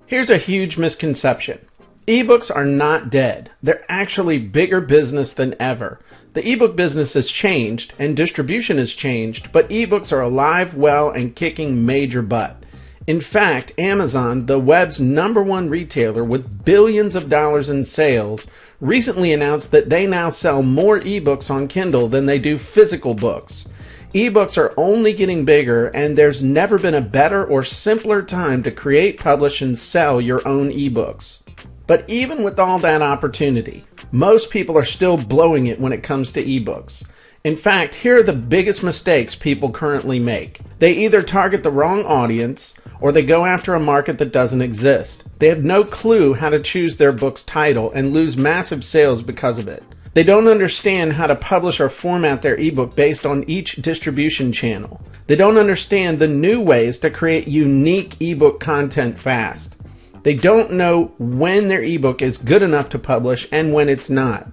Here's a huge misconception. Ebooks are not dead. They're actually bigger business than ever. The ebook business has changed and distribution has changed, but ebooks are alive, well, and kicking major butt. In fact, Amazon, the web's #1 retailer with billions of dollars in sales, recently announced that they now sell more ebooks on Kindle than they do physical books. Ebooks are only getting bigger, and there's never been a better or simpler time to create, publish, and sell your own ebooks. But even with all that opportunity, most people are still blowing it when it comes to ebooks. In fact, here are the biggest mistakes people currently make. They either target the wrong audience, or they go after a market that doesn't exist. They have no clue how to choose their book's title and lose massive sales because of it. They don't understand how to publish or format their ebook based on each distribution channel. They don't understand the new ways to create unique ebook content fast. They don't know when their ebook is good enough to publish and when it's not.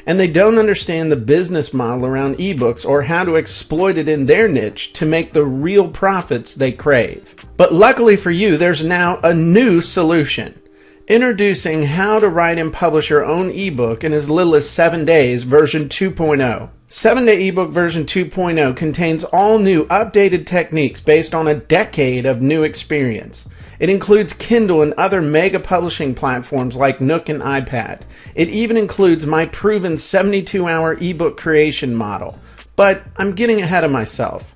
And they don't understand the business model around ebooks or how to exploit it in their niche to make the real profits they crave. But luckily for you, there's now a new solution. Introducing How to Write and Publish Your Own Ebook in as little as 7 days, version 2.0. 7-Day Ebook version 2.0 contains all new updated techniques based on a decade of new experience. It includes Kindle and other mega publishing platforms like Nook and iPad. It even includes my proven 72-hour ebook creation model. But I'm getting ahead of myself.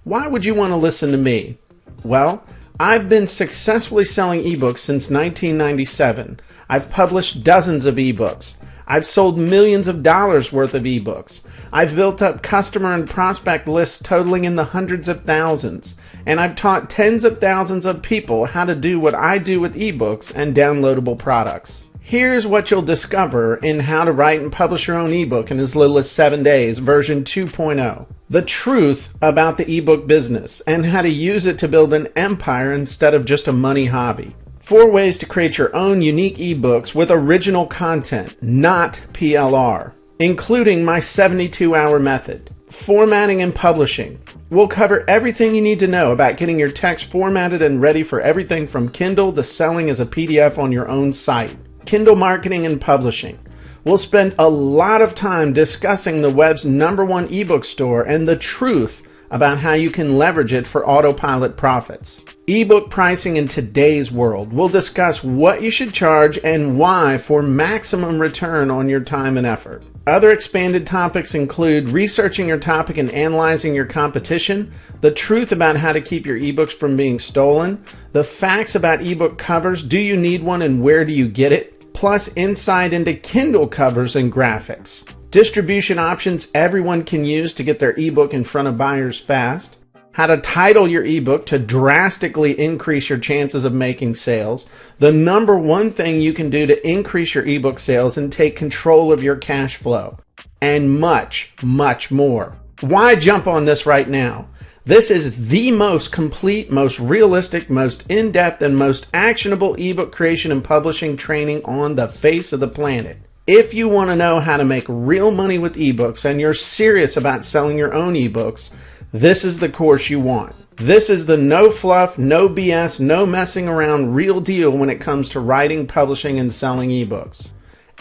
Why would you want to listen to me? Well, I've been successfully selling ebooks since 1997. I've published dozens of ebooks. I've sold millions of dollars worth of ebooks. I've built up customer and prospect lists totaling in the hundreds of thousands. And I've taught tens of thousands of people how to do what I do with ebooks and downloadable products. Here's what you'll discover in How to Write and Publish Your Own Ebook in as little as 7 days, version 2.0. The truth about the ebook business and how to use it to build an empire instead of just a money hobby. 4 ways to create your own unique ebooks with original content, not PLR, including my 72-hour method. Formatting and publishing. We'll cover everything you need to know about getting your text formatted and ready for everything from Kindle to selling as a PDF on your own site. Kindle marketing and publishing. We'll spend a lot of time discussing the web's #1 ebook store and the truth about how you can leverage it for autopilot profits. Ebook pricing in today's world. We'll discuss what you should charge and why for maximum return on your time and effort. Other expanded topics include researching your topic and analyzing your competition, the truth about how to keep your ebooks from being stolen, the facts about ebook covers, do you need one and where do you get it, plus insight into Kindle covers and graphics. Distribution options everyone can use to get their ebook in front of buyers fast. How to title your ebook to drastically increase your chances of making sales. The #1 thing you can do to increase your ebook sales and take control of your cash flow. And much, much more. Why jump on this right now? This is the most complete, most realistic, most in-depth, and most actionable ebook creation and publishing training on the face of the planet. If you want to know how to make real money with ebooks and you're serious about selling your own ebooks, this is the course you want. This is the no fluff, no BS, no messing around real deal when it comes to writing, publishing, and selling ebooks.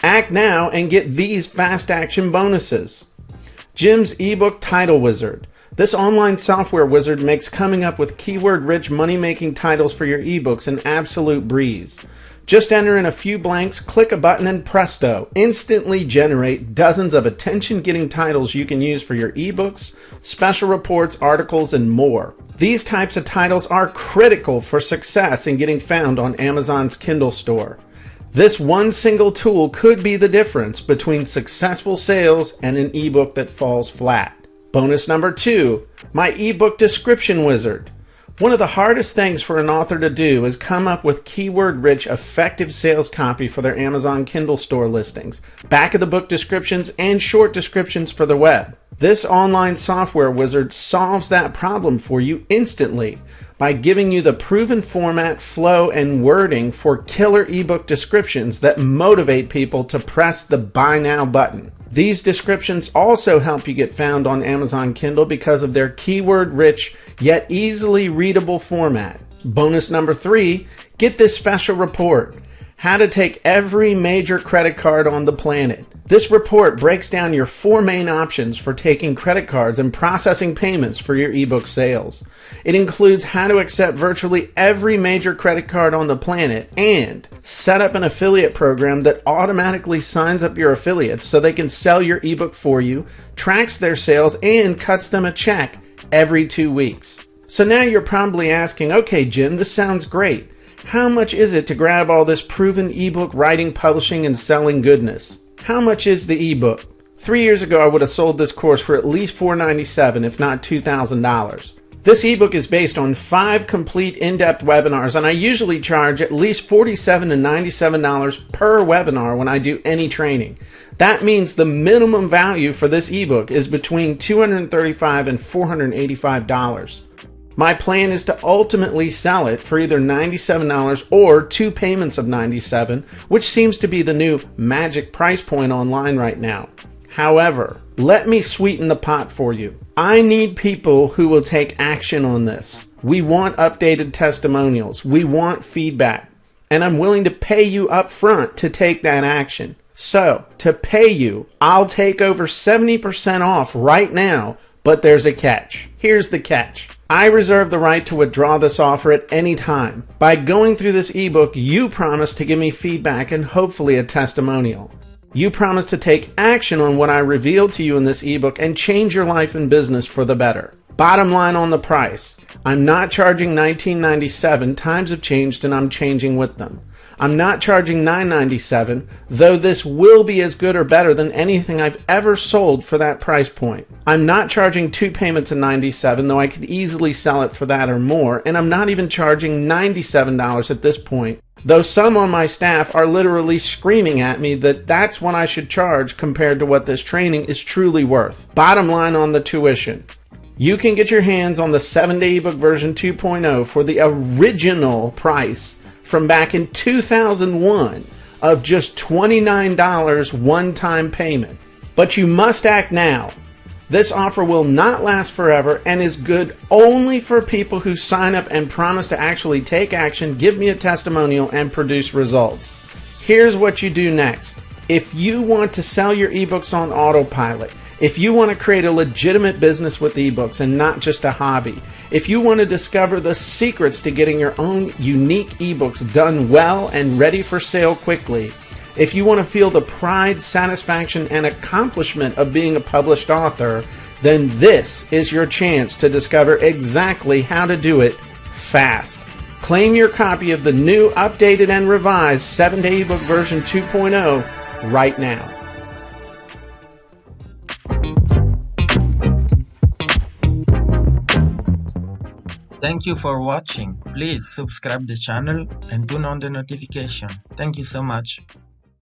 Act now and get these fast action bonuses. Jim's ebook title wizard. This online software wizard makes coming up with keyword-rich money-making titles for your ebooks an absolute breeze. Just enter in a few blanks, click a button, and presto, instantly generate dozens of attention-getting titles you can use for your ebooks, special reports, articles, and more. These types of titles are critical for success in getting found on Amazon's Kindle store. This one single tool could be the difference between successful sales and an ebook that falls flat. Bonus number 2, my ebook description wizard. One of the hardest things for an author to do is come up with keyword-rich, effective sales copy for their Amazon Kindle store listings, back of the book descriptions, and short descriptions for the web. This online software wizard solves that problem for you instantly by giving you the proven format, flow, and wording for killer ebook descriptions that motivate people to press the Buy Now button. These descriptions also help you get found on Amazon Kindle because of their keyword-rich yet easily readable format. Bonus number 3, Get this special report, How to Take Every Major Credit Card on the Planet. This report breaks down your 4 main options for taking credit cards and processing payments for your ebook sales. It includes how to accept virtually every major credit card on the planet and set up an affiliate program that automatically signs up your affiliates so they can sell your ebook for you, tracks their sales, and cuts them a check every 2 weeks. So now you're probably asking, okay, Jim, this sounds great. How much is it to grab all this proven ebook writing, publishing, and selling goodness? How much is the ebook? 3 years ago, I would have sold this course for at least $497, if not $2,000. This ebook is based on 5 complete in-depth webinars, and I usually charge at least $47 to $97 per webinar when I do any training. That means the minimum value for this ebook is between $235 and $485. My plan is to ultimately sell it for either $97 or 2 payments of $97, which seems to be the new magic price point online right now. However, let me sweeten the pot for you. I need people who will take action on this. We want updated testimonials. We want feedback. And I'm willing to pay you up front to take that action. So, to pay you, I'll take over 70% off right now, but there's a catch. Here's the catch. I reserve the right to withdraw this offer at any time. By going through this ebook, you promise to give me feedback and hopefully a testimonial. You promise to take action on what I revealed to you in this ebook and change your life and business for the better. Bottom line on the price. I'm not charging $19.97. Times have changed and I'm changing with them. I'm not charging $9.97, though this will be as good or better than anything I've ever sold for that price point. I'm not charging 2 payments of $97, though I could easily sell it for that or more, and I'm not even charging $97 at this point, though some on my staff are literally screaming at me that that's what I should charge compared to what this training is truly worth. Bottom line on the tuition. You can get your hands on the 7-day ebook version 2.0 for the original price from back in 2001 of just $29 one-time payment. But you must act now. This offer will not last forever and is good only for people who sign up and promise to actually take action, give me a testimonial, and produce results. Here's what you do next. If you want to sell your ebooks on autopilot, if you want to create a legitimate business with ebooks and not just a hobby, if you want to discover the secrets to getting your own unique ebooks done well and ready for sale quickly, if you want to feel the pride, satisfaction, and accomplishment of being a published author, then this is your chance to discover exactly how to do it fast. Claim your copy of the new, updated, and revised 7-day ebook version 2.0 right now. Thank you for watching. Please subscribe the channel and turn on the notification. Thank you so much.